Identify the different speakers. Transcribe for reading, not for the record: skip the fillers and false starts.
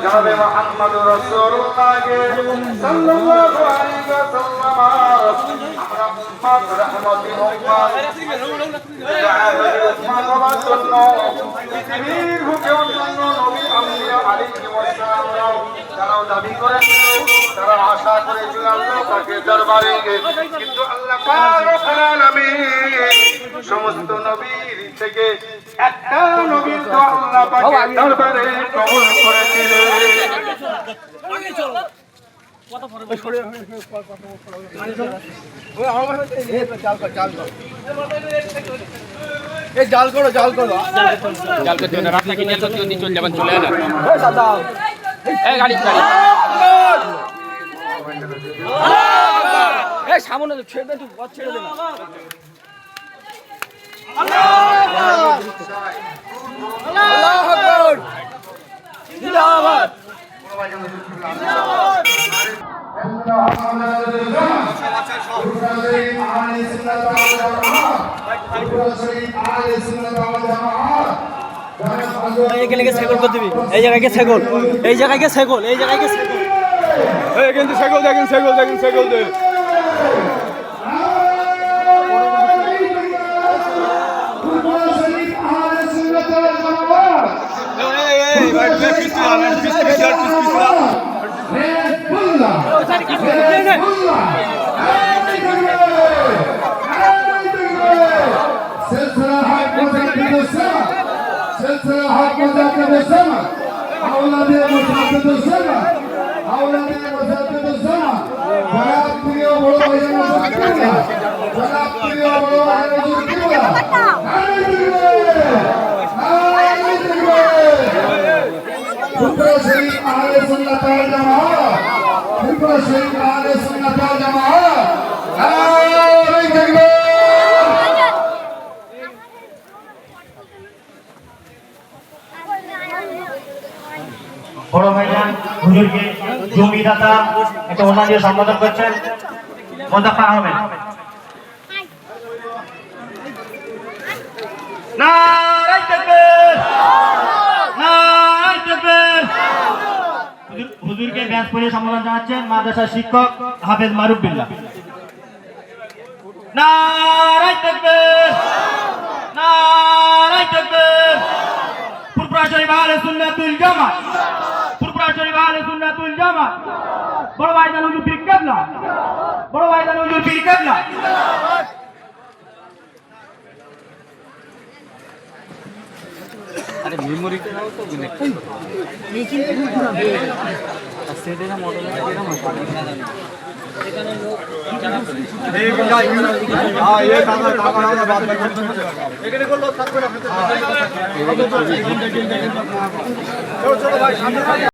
Speaker 1: জনাবে মুহাম্মদুর রাসূলুল্লাহকে সাল্লাল্লাহু আলাইহি ওয়াসাল্লাম আমরা উম্মত রহমতের উম্মত উম্মত হওয়ার জন্য পৃথিবীর বুকে অন্যান্য নবী আম্বিয়া আলাইহিস সালাম তারাও দাবি করেছিল, তারা আশা করেছিল আল্লাহ পাকের দরবারে, কিন্তু আল্লাহ পাক রব্বুল আলামিন সমস্ত নবীর থেকে একটা নবীর দোয়া আল্লাহ পাকের দরবারে কবুল করেছিলেন।
Speaker 2: জাল করো জাল করো
Speaker 3: জাল করতে হবে না, রাস্তা কিনে তো তুই চলে যাবেন, চলে না এই গাড়ি এই সামনে তো ছেড়ে দে, তুই পথ ছেড়ে দে না। আল্লাহু আকবার জিন্দাবাদ।
Speaker 4: এখানে ছাগল করে দিবি, এই জায়গায় ছাগল, এই জায়গায় ছাগল, এই জায়গায় ছাগল,
Speaker 2: কিন্তু ছাগল দেখেন ছাগল দেখেন ছাগল দে
Speaker 5: বড় ভাইজান হুজুরকে জমিদাতা একটা ওনা দিয়ে সম্বোধন করছেন, মোজাফফর আহমেদ। নারায়ে তাকবীর, নারায়ে তাকবীর। হুজুরকে ব্যাস পড়ে সম্বোধন জানাচ্ছেন মাদ্রাসার শিক্ষক হাফেজ মারুফ বিল্লাহ। নারায়ে তাকবীর, নারায়ে তাকবীর। ফুরফুরা শরীফ আহলে সুন্নাতুল জামাত, ফুরফুরা শরীফ আহলে সুন্নাতুল জামাত। বড় ভাইজান হুজুর পীর কেবলা, বড় ভাইজান হুজুর পীর কেবলা।
Speaker 3: আরে মেমোরিটা নাও তো গুনে এই কিন্তু না সেটা না মডেল এটা না এখানে লোক যারা
Speaker 2: ये काका काका ना बात में এখানে কোন লোক থাকবে না, চলো চলো ভাই সামনে